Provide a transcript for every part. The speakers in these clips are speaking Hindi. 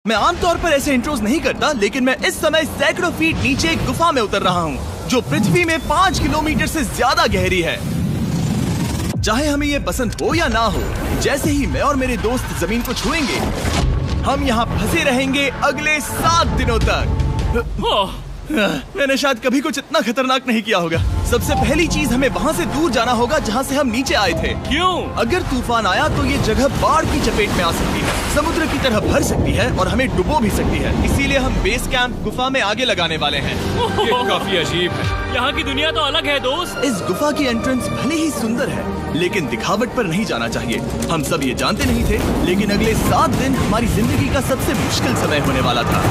मैं आमतौर पर ऐसे इंट्रोज नहीं करता, लेकिन मैं इस समय सैकड़ों फीट नीचे एक गुफा में उतर रहा हूँ जो पृथ्वी में 5 किलोमीटर से ज्यादा गहरी है। चाहे हमें ये पसंद हो या ना हो, जैसे ही मैं और मेरे दोस्त जमीन को छुएंगे, हम यहाँ फंसे रहेंगे अगले 7 दिनों तक। मैंने शायद कभी कुछ इतना खतरनाक नहीं किया होगा। सबसे पहली चीज, हमें वहाँ से दूर जाना होगा जहाँ से हम नीचे आए थे। क्यों? अगर तूफान आया तो ये जगह बाढ़ की चपेट में आ सकती है, समुद्र की तरह भर सकती है और हमें डुबो भी सकती है। इसीलिए हम बेस कैंप गुफा में आगे लगाने वाले हैं। ये काफी अजीब है। यहाँ की दुनिया तो अलग है दोस्त। इस गुफा की एंट्रेंस भले ही सुंदर है, लेकिन दिखावट पर नहीं जाना चाहिए। हम सब ये जानते नहीं थे, लेकिन अगले 7 दिन हमारी जिंदगी का सबसे मुश्किल समय होने वाला था।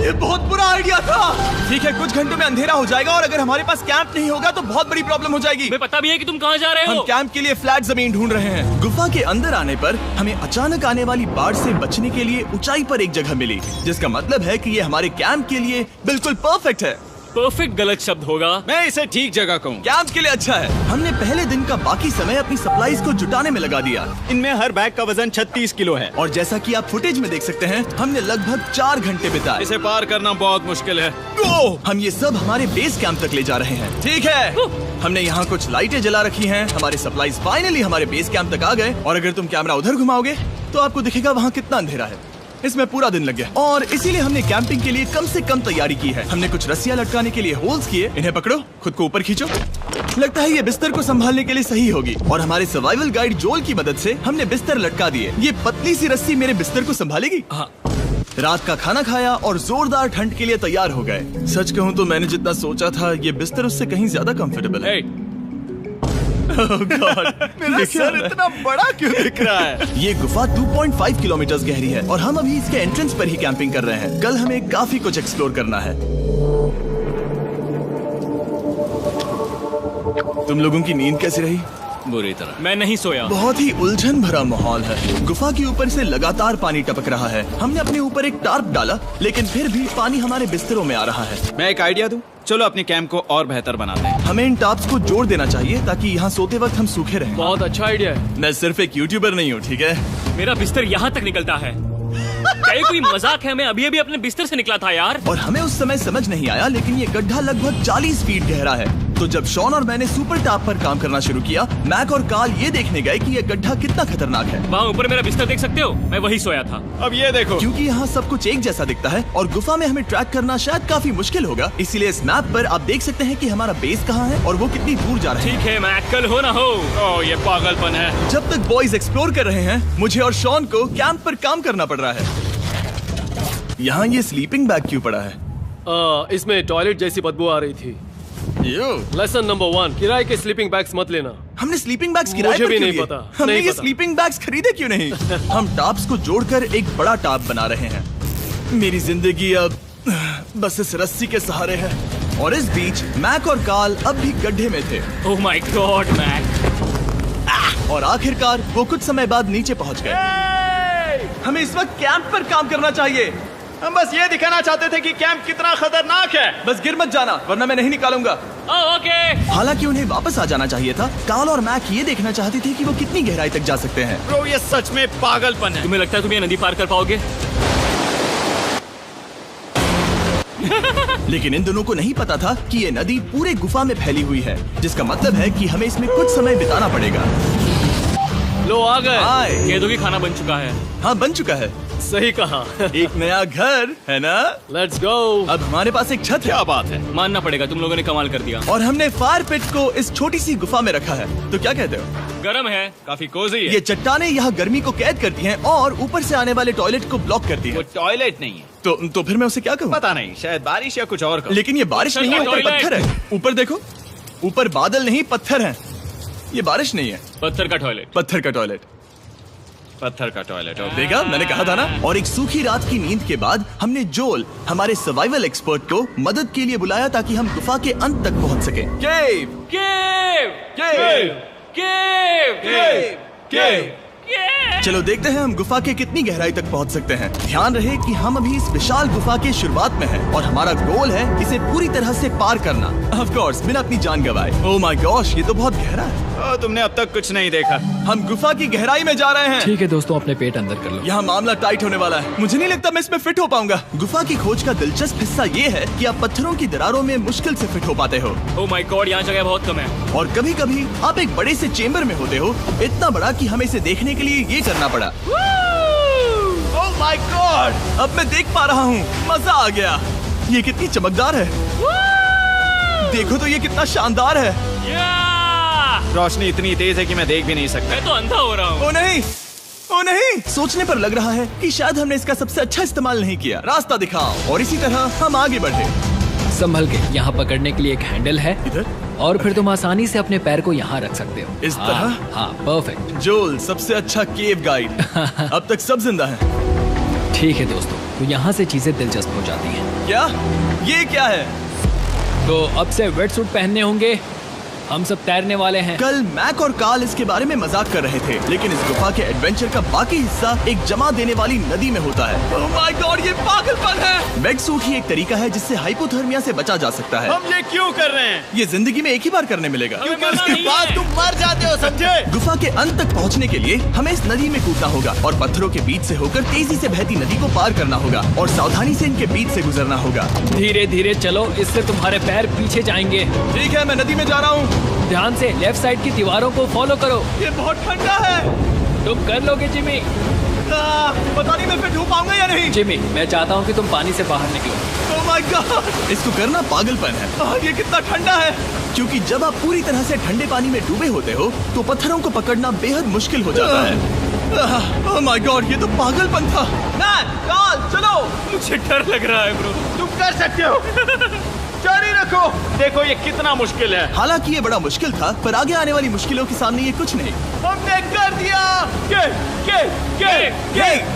ये बहुत बुरा आइडिया था। ठीक है, कुछ घंटों में अंधेरा हो जाएगा और अगर हमारे पास कैंप नहीं होगा तो बहुत बड़ी प्रॉब्लम हो जाएगी। हमें पता भी है कि तुम कहाँ जा रहे हो। हम कैंप के लिए फ्लैट जमीन ढूंढ रहे हैं। गुफा के अंदर आने पर हमें अचानक आने वाली बाढ़ से बचने के लिए ऊंचाई पर एक जगह मिली, जिसका मतलब है कि ये हमारे कैंप के लिए बिल्कुल परफेक्ट है। परफेक्ट गलत शब्द होगा। मैं इसे ठीक जगह कहूँ। कैंप के लिए अच्छा है। हमने पहले दिन का बाकी समय अपनी सप्लाईज को जुटाने में लगा दिया। इनमें हर बैग का वजन 36 किलो है और जैसा कि आप फुटेज में देख सकते हैं, हमने लगभग 4 घंटे बिताए। इसे पार करना बहुत मुश्किल है। हम ये सब हमारे बेस कैंप तक ले जा रहे हैं। ठीक है, हमने यहाँ कुछ लाइटें जला रखी हैं। हमारे सप्लाईज फाइनली हमारे बेस कैंप तक आ गए और अगर तुम कैमरा उधर घुमाओगे तो आपको दिखेगा वहाँ कितना अंधेरा है। इसमें पूरा दिन लग गया और इसीलिए हमने कैंपिंग के लिए कम से कम तैयारी की है। हमने कुछ रस्सियां लटकाने के लिए होल्स किए। इन्हें पकड़ो, खुद को ऊपर खींचो। लगता है ये बिस्तर को संभालने के लिए सही होगी और हमारे सर्वाइवल गाइड जोल की मदद से हमने बिस्तर लटका दिए। ये पतली सी रस्सी मेरे बिस्तर को संभालेगी। हाँ। रात का खाना खाया और जोरदार ठंड के लिए तैयार हो गए। सच कहूँ तो मैंने जितना सोचा था, ये बिस्तर उससे कहीं ज्यादा कंफर्टेबल है। Oh God, मेरा सर इतना बड़ा क्यों दिख रहा है? ये गुफा 2.5 किलोमीटर गहरी है और हम अभी इसके एंट्रेंस पर ही कैंपिंग कर रहे हैं। कल हमें काफी कुछ एक्सप्लोर करना है। तुम लोगों की नींद कैसी रही? बुरी तरह। मैं नहीं सोया। बहुत ही उलझन भरा माहौल है। गुफा के ऊपर से लगातार पानी टपक रहा है। हमने अपने ऊपर एक टार्प डाला, लेकिन फिर भी पानी हमारे बिस्तरों में आ रहा है। मैं एक आइडिया दूं? चलो अपने कैंप को और बेहतर बनाते हैं। हमें इन टार्प्स को जोड़ देना चाहिए ताकि यहाँ सोते वक्त हम सूखे रहें। बहुत अच्छा आइडिया है। मैं सिर्फ एक यूट्यूबर नहीं हूँ, ठीक है? मेरा बिस्तर यहाँ तक निकलता है। क्या ये कोई मजाक है? मैं अभी अभी अपने बिस्तर से निकला था यार। और हमें उस समय समझ नहीं आया, लेकिन ये गड्ढा लगभग 40 फीट गहरा है। तो जब शॉन और मैंने सुपर टाप पर काम करना शुरू किया, मैक और कार्ल ये देखने गए कि ये गड्ढा कितना खतरनाक है। वहाँ ऊपर मेरा बिस्तर देख सकते हो? मैं वही सोया था। अब ये देखो, क्योंकि यहाँ सब कुछ एक जैसा दिखता है और गुफा में हमें ट्रैक करना शायद काफी मुश्किल होगा, इसीलिए इस मैप पर आप देख सकते हैं कि हमारा बेस कहाँ है और वो कितनी दूर जा रहा है। ठीक है, मैक, कल हो ना हो। ओह, ये पागलपन है। जब तक बॉयज एक्सप्लोर कर रहे हैं, मुझे और शॉन को कैंप पर काम करना पड़ रहा है। यहाँ ये स्लीपिंग बैग क्यों पड़ा है? इसमें टॉयलेट जैसी बदबू आ रही थी। लेसन नंबर 1, किराए के स्लीपिंग बैग्स मत लेना। हमने स्लीपिंग बैग्स किराए मुझे पर भी क्यों नहीं लिए? पता। हमने नहीं ये पता। स्लीपिंग बैग्स खरीदे क्यों नहीं? हम टाप्स को जोड़कर एक बड़ा टाप बना रहे हैं। मेरी जिंदगी अब बस इस रस्सी के सहारे है। और इस बीच मैक और कार्ल अब भी गड्ढे में थे। Oh my God Mac. और आखिरकार वो कुछ समय बाद नीचे पहुंच गए। हमें इस वक्त कैंप पर काम करना चाहिए। हम बस ये दिखाना चाहते थे कि कैंप कितना खतरनाक है। बस गिर मत जाना, वरना मैं नहीं निकालूंगा। ओके। हालांकि उन्हें वापस आ जाना चाहिए था। कार्ल और मैक ये देखना चाहते थे कि वो कितनी गहराई तक जा सकते हैं। ब्रो, ये सच में पागलपन है। तुम्हें लगता है तुम ये नदी पार कर पाओगे? लेकिन इन दोनों को नहीं पता था कि ये नदी पूरे गुफा में फैली हुई है, जिसका मतलब है कि हमें इसमें कुछ समय बिताना पड़ेगा। लो आ गए। कह दो कि खाना बन चुका है। हाँ, बन चुका है। सही कहा। एक नया घर है ना? Let's go. अब हमारे पास एक छत है। क्या बात है। मानना पड़ेगा, तुम लोगों ने कमाल कर दिया। और हमने फायर पिट को इस छोटी सी गुफा में रखा है। तो क्या कहते हो? गरम है, काफी कोजी है। ये चट्टानें यहाँ गर्मी को कैद करती हैं और ऊपर से आने वाले टॉयलेट को ब्लॉक करती वो हैं। टॉयलेट नहीं है। तो फिर मैं उसे क्या कहूँ? पता नहीं, शायद बारिश या कुछ और कहूं। लेकिन ये बारिश नहीं है, ऊपर टॉयलेट। पत्थर है। ऊपर देखो, ऊपर बादल नहीं पत्थर है। ये बारिश नहीं है, पत्थर का टॉयलेट। पत्थर का टॉयलेट। पत्थर का टॉयलेट। देखा, मैंने कहा था ना। और एक सूखी रात की नींद के बाद हमने जोल, हमारे सर्वाइवल एक्सपर्ट को मदद के लिए बुलाया ताकि हम गुफा के अंत तक पहुंच सकें। केव, केव, केव, केव, केव, केव। केव। चलो देखते हैं हम गुफा के कितनी गहराई तक पहुंच सकते हैं। ध्यान रहे कि हम अभी इस विशाल गुफा के शुरुआत में हैं और हमारा गोल है इसे पूरी तरह से पार करना। ऑफ कोर्स, बिना अपनी जान गंवाए। ओह माय गॉश, ये तो बहुत गहरा है। तुमने अब तक कुछ नहीं देखा। हम गुफा की गहराई में जा रहे हैं। ठीक है दोस्तों, अपने पेट अंदर कर लो। यहाँ मामला टाइट होने वाला है। मुझे नहीं लगता मैं इसमें फिट हो पाऊंगा। गुफा की खोज का दिलचस्प हिस्सा ये है कि आप पत्थरों की दरारों में मुश्किल से फिट हो पाते हो। ओह माय गॉड, यहाँ जगह बहुत कम है। और कभी कभी आप एक बड़े से चेम्बर में होते हो, इतना बड़ा कि हमें इसे देखने के लिए ये करना पड़ा। ओह माय गॉड, अब मैं देख पा रहा हूँ, मजा आ गया। ये कितनी चमकदार है, देखो तो ये कितना शानदार है। रोशनी इतनी तेज है कि मैं देख भी नहीं सकता। मैं तो अंधा हो रहा हूँ। ओ नहीं, ओ नहीं, सोचने पर लग रहा है कि शायद हमने इसका सबसे अच्छा इस्तेमाल नहीं किया। रास्ता दिखाओ। और इसी तरह हम आगे बढ़े। संभल के, यहाँ पकड़ने के लिए एक हैंडल है इधर और फिर तुम आसानी से अपने पैर को यहाँ रख सकते हो। इस तरह? हाँ, परफेक्ट। जोल, सबसे अच्छा केव गाइड। अब तक सब जिंदा हैं। ठीक है दोस्तों, तो यहाँ से चीजें दिलचस्प हो जाती हैं। क्या? ये क्या है? तो अब से वेट सूट पहनने होंगे, हम सब तैरने वाले हैं। कल मैक और कार्ल इसके बारे में मजाक कर रहे थे, लेकिन इस गुफा के एडवेंचर का बाकी हिस्सा एक जमा देने वाली नदी में होता है। ओह माय गॉड, ये पागलपन है। वेट सूट ही एक तरीका है जिससे हाइपोथर्मिया से बचा जा सकता है। हम ये क्यों कर रहे हैं? ये जिंदगी में एक ही बार करने मिलेगा, क्योंकि उसके बाद तुम मर जाते हो, समझे? गुफा के अंत तक पहुंचने के लिए हमें इस नदी में कूदना होगा और पत्थरों के बीच से होकर तेजी से बहती नदी को पार करना होगा और सावधानी से इनके बीच से गुजरना होगा। धीरे धीरे चलो, इससे तुम्हारे पैर पीछे जाएंगे। ठीक है, मैं नदी में जा रहा हूँ। ध्यान से लेफ्ट साइड की दीवारों को फॉलो करो। ये बहुत ठंडा है। तुम कर लोगे जिमी। पता नहीं मैं फिट हो पाऊंगा या नहीं। जिमी, मैं चाहता हूँ कि तुम पानी से बाहर निकलो। ओह माय गॉड, इसको करना पागलपन है। ये कितना ठंडा है। क्योंकि जब आप पूरी तरह से ठंडे पानी में डूबे होते हो तो पत्थरों को पकड़ना बेहद मुश्किल हो जाता है। ओह माय गॉड, ये तो पागलपन था। कार्ल, चलो। मुझे डर लग रहा है ब्रो। तुम कर सकते हो। जारी रखो। देखो ये कितना मुश्किल है। हालांकि ये बड़ा मुश्किल था, पर आगे आने वाली मुश्किलों के सामने ये कुछ नहीं। हमने कर दिया।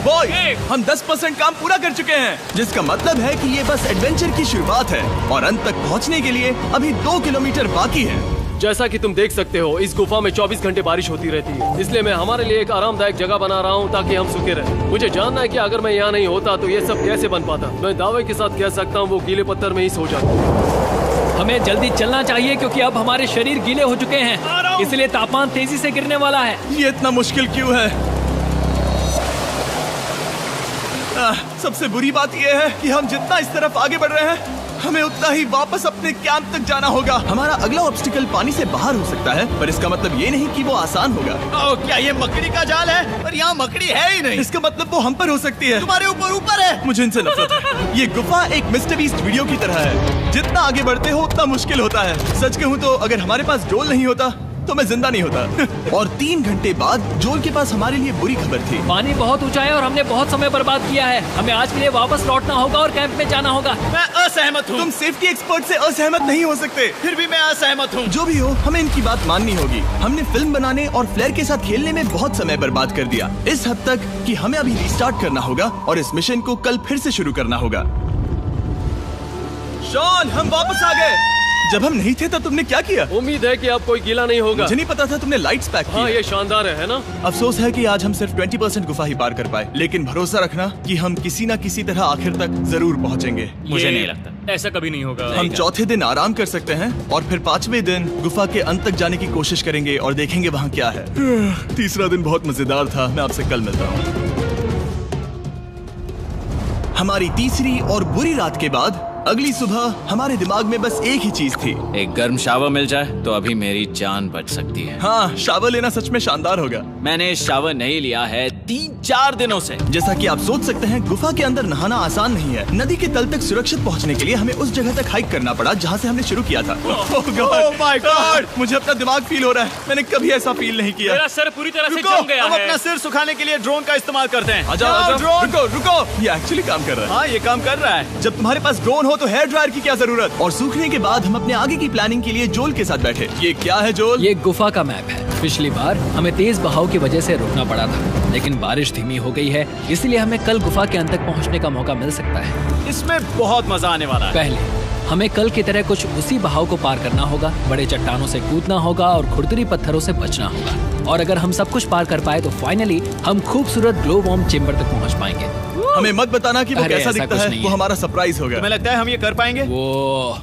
बॉय, हम 10% काम पूरा कर चुके हैं, जिसका मतलब है कि ये बस एडवेंचर की शुरुआत है और अंत तक पहुंचने के लिए अभी 2 किलोमीटर बाकी है। जैसा कि तुम देख सकते हो, इस गुफा में 24 घंटे बारिश होती रहती है, इसलिए मैं हमारे लिए एक आरामदायक जगह बना रहा हूँ ताकि हम सूखे रहें। मुझे जानना है कि अगर मैं यहाँ नहीं होता तो ये सब कैसे बन पाता। मैं दावे के साथ कह सकता हूँ वो गीले पत्थर में ही सो जाता। हमें जल्दी चलना चाहिए क्योंकि अब हमारे शरीर गीले हो चुके हैं, इसलिए तापमान तेजी से गिरने वाला है। ये इतना मुश्किल क्यों है? सबसे बुरी बात यह है कि हम जितना इस तरफ आगे बढ़ रहे हैं, हमें उतना ही वापस अपने कैंप तक जाना होगा। हमारा अगला ऑब्स्टिकल पानी से बाहर हो सकता है, पर इसका मतलब ये नहीं कि वो आसान होगा। ओह, क्या ये मकड़ी का जाल है? पर यहाँ मकड़ी है ही नहीं। इसका मतलब वो हम पर हो सकती है। तुम्हारे ऊपर है। मुझे इनसे नफरत है। ये गुफा एक मिस्टर बीस्ट वीडियो की तरह है, जितना आगे बढ़ते हो उतना मुश्किल होता है। सच कहूँ तो अगर हमारे पास जोल नहीं होता तो मैं जिंदा नहीं होता। और 3 घंटे बाद जोल के पास हमारे लिए बुरी खबर थी। पानी बहुत ऊंचा है और हमने बहुत समय बर्बाद किया है। हमें आज के लिए वापस लौटना होगा और कैंप में जाना होगा। मैं असहमत हूँ। तुम सेफ्टी एक्सपर्ट से असहमत नहीं हो सकते। फिर भी मैं असहमत हूँ। जो भी हो, हमें इनकी बात माननी होगी। हमने फिल्म बनाने और फ्लेयर के साथ खेलने में बहुत समय बर्बाद कर दिया, इस हद तक कि हमें अभी रिस्टार्ट करना होगा और इस मिशन को कल फिर से शुरू करना होगा। शॉन, हम वापस आ गए। जब हम नहीं थे तब तुमने क्या किया? उम्मीद है कि अब कोई गीला नहीं होगा। मुझे नहीं पता था तुमने लाइट्स पैक की। हाँ, ये शानदार है ना? अफसोस है कि आज हम सिर्फ 20% गुफा ही पार कर पाए, लेकिन भरोसा रखना कि हम किसी न किसी तरह आखिर तक जरूर पहुंचेंगे। मुझे नहीं लगता ऐसा कभी नहीं होगा। हम चौथे दिन आराम कर सकते हैं और फिर 5वें दिन गुफा के अंत तक जाने की कोशिश करेंगे और देखेंगे वहाँ क्या है। तीसरा दिन बहुत मजेदार था। मैं आपसे कल मिलता हूँ। हमारी तीसरी और बुरी रात के बाद अगली सुबह हमारे दिमाग में बस एक ही चीज थी। एक गर्म शावर मिल जाए तो अभी मेरी जान बच सकती है। हाँ, शावर लेना सच में शानदार होगा। मैंने शावर नहीं लिया है 3-4 दिनों से। जैसा कि आप सोच सकते हैं, गुफा के अंदर नहाना आसान नहीं है। नदी के तल तक सुरक्षित पहुंचने के लिए हमें उस जगह तक हाइक करना पड़ा जहां से हमने शुरू किया था। ओह माय गॉड, मुझे अपना दिमाग फील हो रहा है। मैंने कभी ऐसा फील नहीं किया। मेरा सर पूरी तरह से रुको, जम गया हम है। अपना सिर सुखाने के लिए ड्रोन का इस्तेमाल करते हैं। आजाओ, ड्रोन। रुको। ये एक्चुअली काम कर रहा है। हाँ, ये काम कर रहा है। जब तुम्हारे पास ड्रोन हो तो हेयर ड्रायर की क्या जरूरत। और सूखने के बाद हम अपने आगे की प्लानिंग के लिए जोल के साथ बैठे। ये क्या है जोल? ये गुफा का मैप है। पिछली बार हमें तेज बहाव की वजह से रुकना पड़ा था, लेकिन बारिश धीमी हो गई है, इसलिए हमें कल गुफा के अंत तक पहुंचने का मौका मिल सकता है। इसमें बहुत मजा आने वाला है। पहले हमें कल की तरह कुछ उसी बहाव को पार करना होगा, बड़े चट्टानों से कूदना होगा और खुरदरी पत्थरों से बचना होगा। और अगर हम सब कुछ पार कर पाए तो फाइनली हम खूबसूरत ग्लो वार्म चेम्बर तक पहुंच पाएंगे। हमें मत बताना कि वो अरे कैसा ऐसा दिखता कुछ है। नहीं वो है। हमारा सरप्राइज होगा। तुम्हें लगता है हम ये कर पाएंगे? वो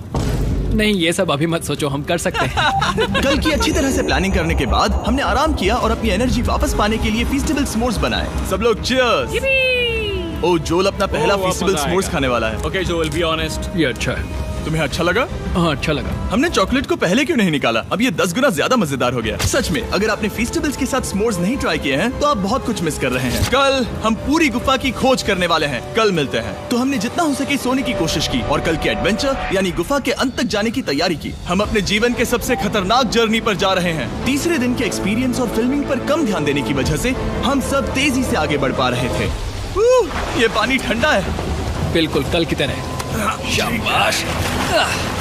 नहीं, ये सब अभी मत सोचो, हम कर सकते हैं। कल की अच्छी तरह से प्लानिंग करने के बाद हमने आराम किया और अपनी एनर्जी वापस पाने के लिए फीस्टेबल स्मोर्स बनाए। सब लोग चीयर्स। ओ, जोल अपना पहला वाह, फीस्टेबल मजा स्मोर्स आएगा। खाने वाला है। Okay Joel, be honest. ये अच्छा है। तुम्हें अच्छा लगा? हाँ, अच्छा लगा। हमने चॉकलेट को पहले क्यों नहीं निकाला? अब ये 10 गुना ज्यादा मजेदार हो गया। सच में, अगर आपने फीस्टेबल्स के साथ स्मोर्स नहीं ट्राई किए हैं तो आप बहुत कुछ मिस कर रहे हैं। कल हम पूरी गुफा की खोज करने वाले हैं। कल मिलते हैं। तो हमने जितना हो सके सोने की कोशिश की और कल के एडवेंचर यानी गुफा के अंत तक जाने की तैयारी की। हम अपने जीवन के सबसे खतरनाक जर्नी पर जा रहे हैं। तीसरे दिन के एक्सपीरियंस और फिल्मिंग पर कम ध्यान देने की वजह से हम सब तेजी से आगे बढ़ पा रहे थे। ये पानी ठंडा है। बिल्कुल कल की तरह। शाबाश।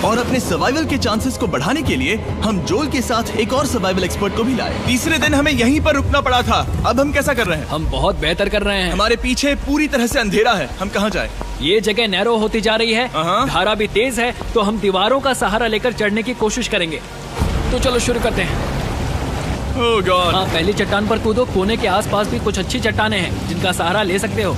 और अपने सर्वाइवल के चांसेस को बढ़ाने के लिए हम जोल के साथ एक और सर्वाइवल एक्सपर्ट को भी लाए। तीसरे दिन हमें यहीं पर रुकना पड़ा था। अब हम कैसा कर रहे हैं? हम बहुत बेहतर कर रहे हैं। हमारे पीछे पूरी तरह से अंधेरा है। हम कहाँ जाए? ये जगह नैरो होती जा रही है, हाँ। धारा भी तेज है, तो हम दीवारों का सहारा लेकर चढ़ने की कोशिश करेंगे। तो चलो शुरू करते हैं। ओह गॉड। हाँ, पहली चट्टान पर कूदो। कोने के आसपास भी कुछ अच्छी चट्टानें हैं जिनका सहारा ले सकते हो।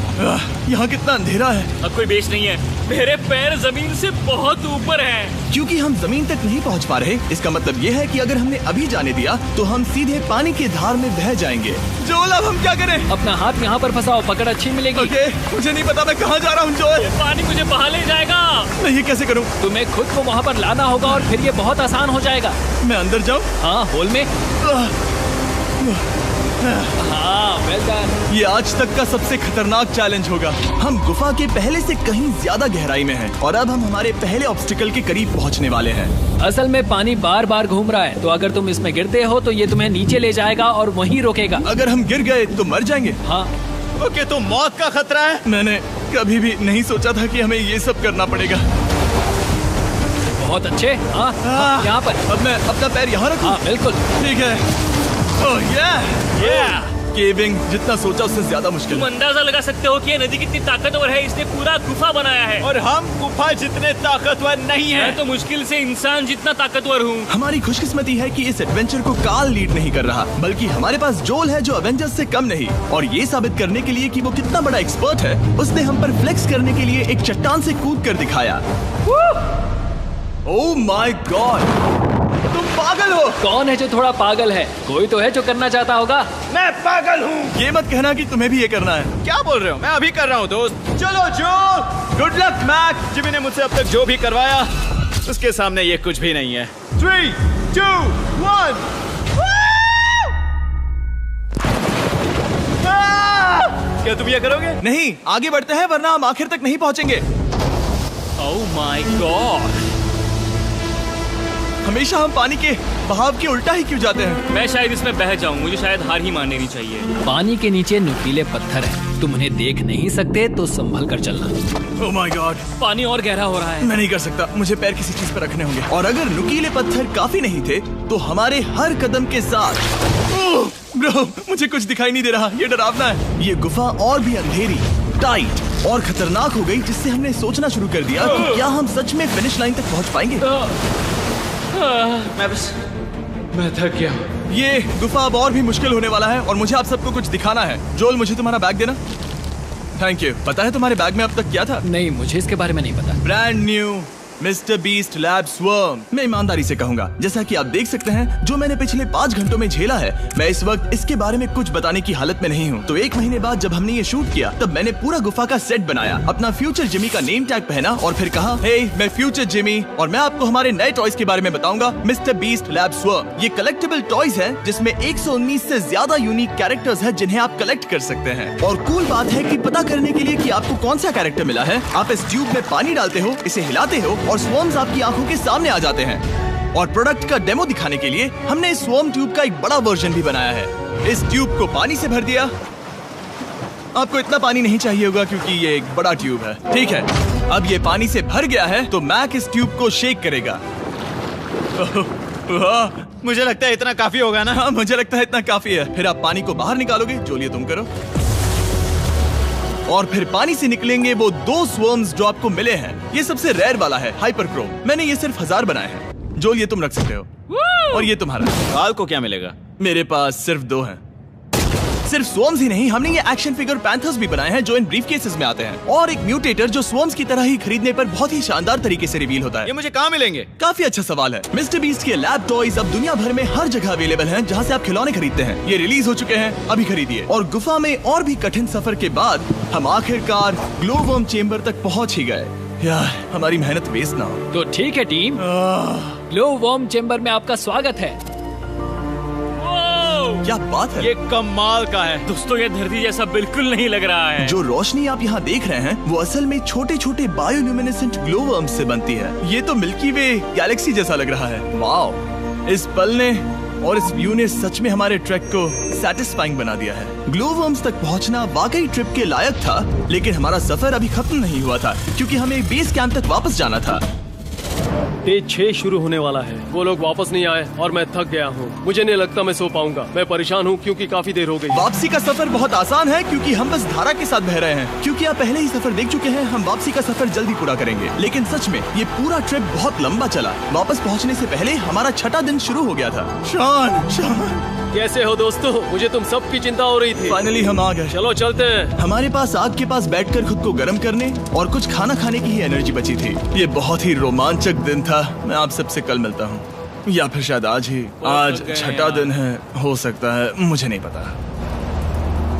यहाँ कितना अंधेरा है। अब कोई बेस नहीं है। मेरे पैर जमीन से बहुत ऊपर हैं। क्योंकि हम जमीन तक नहीं पहुँच पा रहे, इसका मतलब ये है कि अगर हमने अभी जाने दिया तो हम सीधे पानी की धार में बह जाएंगे। जोल, अब हम क्या करें? अपना हाथ यहाँ पर फंसाओ, पकड़ अच्छी मिलेगी। ओके, मुझे नहीं पता मैं कहाँ जा रहा हूँ जोल। पानी मुझे बहा ले जाएगा। मैं ये कैसे करूँ? तुम्हें खुद को वहाँ पर लाना होगा और फिर ये बहुत आसान हो जाएगा। मैं अंदर जाऊँ? हाँ, होल में। हाँ, वेल डन। ये आज तक का सबसे खतरनाक चैलेंज होगा। हम गुफा के पहले से कहीं ज्यादा गहराई में हैं और अब हम हमारे पहले ऑब्स्टिकल के करीब पहुंचने वाले हैं। असल में पानी बार बार घूम रहा है, तो अगर तुम इसमें गिरते हो तो ये तुम्हें नीचे ले जाएगा और वहीं रोकेगा। अगर हम गिर गए तो मर जाएंगे। हाँ, ओके, तो मौत का खतरा है। मैंने कभी भी नहीं सोचा था कि हमें ये सब करना पड़ेगा। बहुत अच्छे। हाँ, यहाँ पर। अब मैं अपना पैर यहाँ रखूं? हाँ, बिल्कुल। ठीक है। ओह केविंग जितना सोचा उससे ज्यादा मुश्किल तुम है। अंदाजा लगा सकते हो कि ये नदी कितनी ताकतवर है। इसने पूरा गुफा बनाया है। और हम गुफा जितने ताकतवर नहीं मैं हैं। तो मुश्किल से इंसान जितना ताकतवर हूँ। हमारी खुशकिस्मती है कि इस एडवेंचर को काल लीड नहीं कर रहा, बल्कि हमारे पास जोल है जो अवेंजर्स से कम नहीं। और ये साबित करने के लिए कि वो कितना बड़ा एक्सपर्ट है, उसने हम पर फ्लेक्स करने के लिए एक चट्टान से कूद कर दिखाया। ओह माय गॉड, तुम पागल हो। कौन है जो थोड़ा पागल है? कोई तो है जो करना चाहता होगा। मैं पागल हूँ। ये मत कहना कि तुम्हें भी ये करना है। क्या बोल रहे हो? मैं अभी कर रहा हूँ दोस्त। चलो जो, गुड लक मैक। जिमी ने मुझसे अब तक जो भी करवाया उसके सामने ये कुछ भी नहीं है। 3, 2, 1। क्या तुम ये करोगे? नहीं, आगे बढ़ते हैं वरना हम आखिर तक नहीं पहुंचेंगे। ओह माय गॉड, हमेशा हम पानी के बहाव के उल्टा ही क्यों जाते हैं? मैं शायद इसमें बह जाऊं। मुझे शायद हार ही मान लेनी चाहिए। पानी के नीचे नुकीले पत्थर हैं। तुम उन्हें देख नहीं सकते तो संभल कर चलना। ओह माय गॉड, पानी और गहरा हो रहा है। मैं नहीं कर सकता। मुझे पैर किसी चीज पर रखने होंगे। और अगर नुकीले पत्थर काफी नहीं थे तो हमारे हर कदम के साथ ओह ब्रो, मुझे कुछ दिखाई नहीं दे रहा। ये डरावना है। ये गुफा और भी अंधेरी, टाइट और खतरनाक हो गई, जिससे हमने सोचना शुरू कर दिया कि क्या हम सच में फिनिश लाइन तक पहुंच पाएंगे। मैं थक गया हूँ। ये गुफा अब और भी मुश्किल होने वाला है और मुझे आप सबको कुछ दिखाना है। जोल, मुझे तुम्हारा बैग देना। Thank you. पता है तुम्हारे बैग में अब तक क्या था? नहीं, मुझे इसके बारे में नहीं पता। Brand new mister beast lab swarm. मैं ईमानदारी से कहूंगा, जैसा कि आप देख सकते हैं, जो मैंने पिछले 5 घंटों में झेला है, मैं इस वक्त इसके बारे में कुछ बताने की हालत में नहीं हूँ। तो 1 महीने बाद जब हमने ये शूट किया, तब मैंने पूरा गुफा का सेट बनाया, अपना फ्यूचर जिमी का नेम टैग पहना और फिर कहा, हे मैं फ्यूचर जिमी और मैं आपको हमारे नए टॉयज के बारे में बताऊंगा, मिस्टर बीस्ट लैब स्वर्म। ये कलेक्टेबल टॉयज है जिसमें 119 से ज्यादा यूनिक कैरेक्टर्स है जिन्हें आप कलेक्ट कर सकते हैं। और कूल बात है कि पता करने के लिए कि आपको कौन सा कैरेक्टर मिला है, आप इस ट्यूब में पानी डालते हो, इसे हिलाते हो और स्वर्म्स आपकी आंखों के सामने आ जाते हैं। और प्रोडक्ट का डेमो दिखाने के लिए हमने इस स्वर्म ट्यूब का एक बड़ा वर्जन भी बनाया है। इस ट्यूब को पानी से भर दिया। आपको इतना पानी नहीं चाहिए होगा क्योंकि ये एक बड़ा ट्यूब है। ठीक है, अब ये पानी से भर गया है तो मैक इस ट्यूब को शेक करेगा। मुझे लगता है इतना काफी होगा ना? हाँ, मुझे लगता है इतना काफी है। फिर आप पानी को बाहर निकालोगे। जो लिए तुम करो। और फिर पानी से निकलेंगे वो 2 स्वर्म्स जो आपको मिले हैं। ये सबसे रेयर वाला है, हाइपरक्रोम। मैंने ये सिर्फ 1000 बनाए हैं। जो ये तुम रख सकते हो। और ये तुम्हारा। बाल को क्या मिलेगा? मेरे पास सिर्फ 2 हैं। सिर्फ स्वॉर्म्स ही नहीं, हमने ये एक्शन फिगर पैंथर्स भी बनाए हैं जो इन ब्रीफ केसेस में आते हैं, और एक म्यूटेटर जो स्वॉर्म्स की तरह ही खरीदने पर बहुत ही शानदार तरीके से रिवील होता है। ये मुझे कहाँ मिलेंगे? काफी अच्छा सवाल है। मिस्टर बीस्ट के लैब टॉयज अब दुनिया भर में हर जगह अवेलेबल हैं जहां से आप खिलौने खरीदते हैं। ये रिलीज हो चुके हैं, अभी खरीदिए। और गुफा में और भी कठिन सफर के बाद हम आखिरकार ग्लो वर्म चेम्बर तक पहुंच ही गए। यार, हमारी मेहनत वेस्ट ना हो। तो ठीक है टीम, ग्लो वर्म चेम्बर में आपका स्वागत है। क्या बात है, ये कमाल का है। दोस्तों ये धरती जैसा बिल्कुल नहीं लग रहा है। जो रोशनी आप यहाँ देख रहे हैं वो असल में छोटे छोटे बायोल्यूमिनेसेंट ग्लो वर्म्स से बनती है। ये तो मिल्की वे गैलेक्सी जैसा लग रहा है। वाओ, इस पल ने और इस व्यू ने सच में हमारे ट्रैक को सैटिस्फाइंग बना दिया है। ग्लो वर्म्स तक पहुंचना वाकई ट्रिप के लायक था, लेकिन हमारा सफर अभी खत्म नहीं हुआ था क्योंकि हमें बेस कैंप तक वापस जाना था। डे 6 शुरू होने वाला है। वो लोग वापस नहीं आए और मैं थक गया हूँ। मुझे नहीं लगता मैं सो पाऊंगा। मैं परेशान हूँ क्योंकि काफी देर हो गई। वापसी का सफर बहुत आसान है क्योंकि हम बस धारा के साथ बह रहे हैं। क्योंकि आप पहले ही सफर देख चुके हैं, हम वापसी का सफर जल्दी पूरा करेंगे। लेकिन सच में ये पूरा ट्रिप बहुत लंबा चला। वापस पहुँचने से पहले हमारा 6वां दिन शुरू हो गया था। शान, कैसे हो दोस्तों? मुझे तुम सबकी चिंता हो रही थी। फाइनली हम आ गए। चलो चलते हैं। हमारे पास आग के पास बैठकर खुद को गर्म करने और कुछ खाना खाने की ही एनर्जी बची थी। ये बहुत ही रोमांचक दिन था। मैं आप सबसे कल मिलता हूँ, या फिर शायद आज ही। आज 6वां दिन है, हो सकता है, मुझे नहीं पता।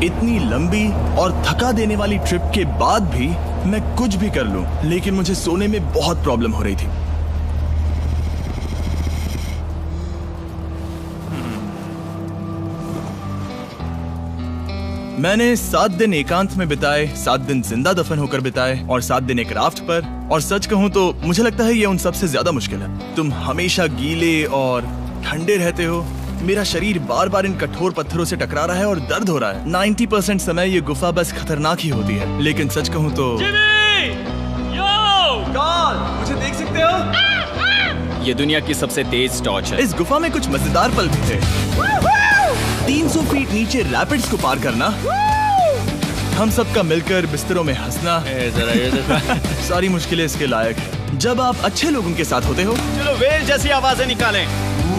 इतनी लंबी और थका देने वाली ट्रिप के बाद भी मैं कुछ भी कर लूं, लेकिन मुझे सोने में बहुत प्रॉब्लम हो रही थी। मैंने 7 दिन एकांत में बिताए, 7 दिन जिंदा दफन होकर बिताए और 7 दिन एक राफ्ट पर। और सच कहूँ तो मुझे लगता है ये उन सबसे ज्यादा मुश्किल है। तुम हमेशा गीले और ठंडे रहते हो। मेरा शरीर बार बार इन कठोर पत्थरों से टकरा रहा है और दर्द हो रहा है। 90% समय ये गुफा बस खतरनाक ही होती है। लेकिन सच कहूँ तो मुझे देख सकते हो, ये दुनिया की सबसे तेज टॉर्च है। इस गुफा में कुछ मजेदार पल भी थे। 300 फीट नीचे रैपिड्स को पार करना, हम सबका मिलकर बिस्तरों में हंसना, सारी मुश्किलें इसके लायक है जब आप अच्छे लोगों के साथ होते हो। चलो वेल जैसी आवाजें निकालें।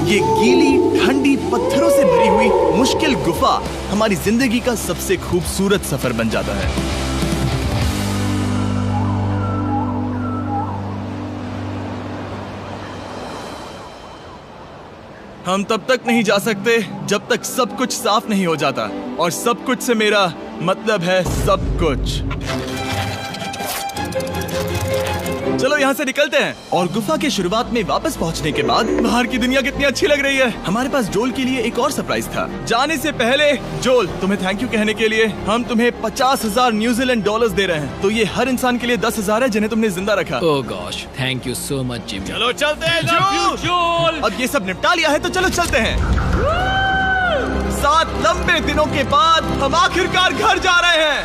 ये गीली ठंडी पत्थरों से भरी हुई मुश्किल गुफा हमारी जिंदगी का सबसे खूबसूरत सफर बन जाता है। हम तब तक नहीं जा सकते जब तक सब कुछ साफ नहीं हो जाता, और सब कुछ से मेरा मतलब है सब कुछ। चलो यहाँ से निकलते हैं। और गुफा के शुरुआत में वापस पहुँचने के बाद बाहर की दुनिया कितनी अच्छी लग रही है। हमारे पास जोल के लिए एक और सरप्राइज था। जाने से पहले जोल, तुम्हें थैंक यू कहने के लिए हम तुम्हें 50,000 न्यूजीलैंड डॉलर्स दे रहे हैं। तो ये हर इंसान के लिए 10,000 है जिन्हें तुमने जिंदा रखा। Oh gosh, thank you so much Jimmy. चलो चलते हैं जोल। अब ये सब निपटा लिया है तो चलो चलते हैं। 7 लंबे दिनों के बाद हम आखिरकार घर जा रहे हैं।